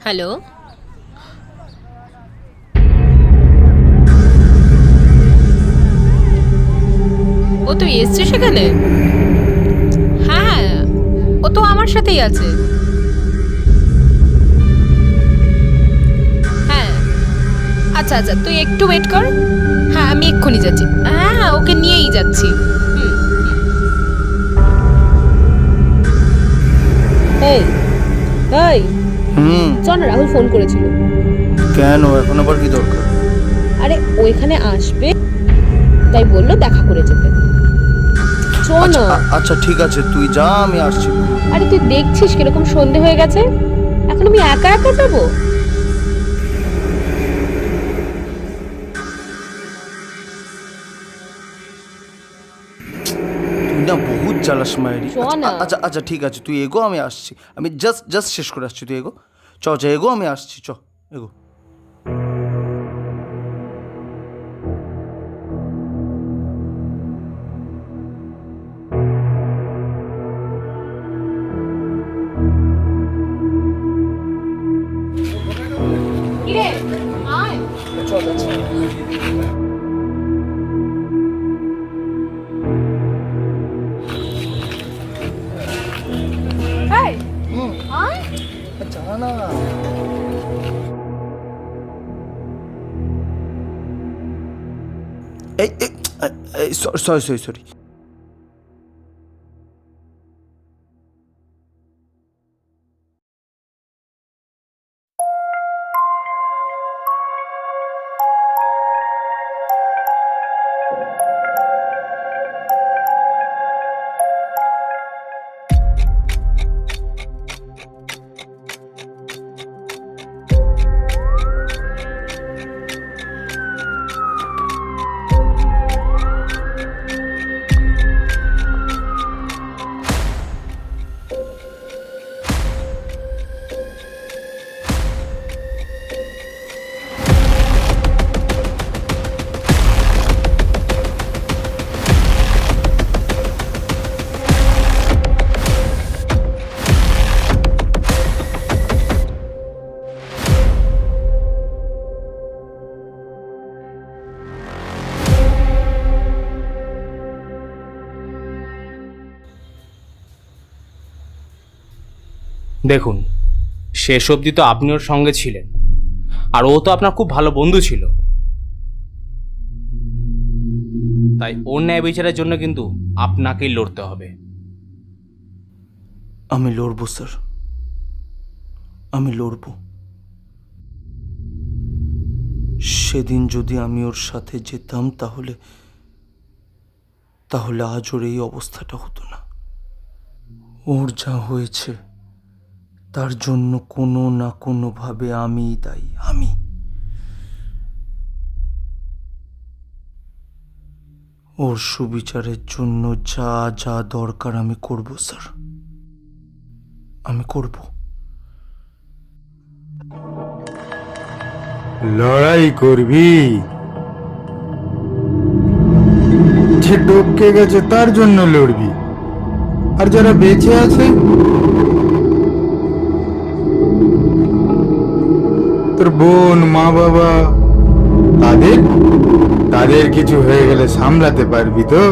Hello. ও তুই এসছিস সেখানে? হ্যাঁ, ও তো আমার সাথেই আছে। হ্যাঁ, আচ্ছা আচ্ছা, তুই একটু ওয়েট কর। হ্যাঁ, আমি এক্ষুনি যাচ্ছি। হ্যাঁ হ্যাঁ, ওকে নিয়েই যাচ্ছি। হুম। এই এই চল না, রাহুল ফোন করেছিল। কেন? এখন আবার কি দরকার? আরে ও এখানে আসবে, তাই বললো দেখা করে যেতে। চল আচ্ছা না। আচ্ছা ঠিক আছে, তুই যা, আমি আসছি। আরে তুই দেখছিস কিরকম সন্ধে হয়ে গেছে, এখন আমি একা একা যাবো? তুই না বহুত জ্বালাস মায়েরি। চ না। আচ্ছা আচ্ছা ঠিক আছে, তুই এগো, আমি আসছি। আমি জাস্ট জাস্ট শেষ করে আসছি, তুই এগো। চ চ এগো, আমি আসছি, চ এগো। কিরে আয়। চল যাচ্ছি। এই আয়। যা না। এই সরি সরি সরি। দেখুন, শেষ অবধি তো আপনি ওর সঙ্গে ছিলেন, আর ও তো আপনার খুব ভালো বন্ধু ছিল। তাই ওর ন্যায় বিচারের জন্য কিন্তু আপনাকেই লড়তে হবে। আমি লড়বো স্যার, আমি লড়বো। সেদিন যদি আমি ওর সাথে যেতাম তাহলে তাহলে আজ ওর এই অবস্থাটা হতো না। ওর যা হয়েছে তার জন্য কোনো না কোনোভাবে আমিই দায়ী। আমি ওর সুবিচারের জন্য যা যা দরকার আমি করব স্যার, আমি করব। লড়াই করবি? যে টপকে গেছে তার জন্য লড়বি, আর যারা বেঁচে আছে তোর বোন, মা, বাবা, তাদের তাদের কিছু হয়ে গেলে সামলাতে পারবি তো?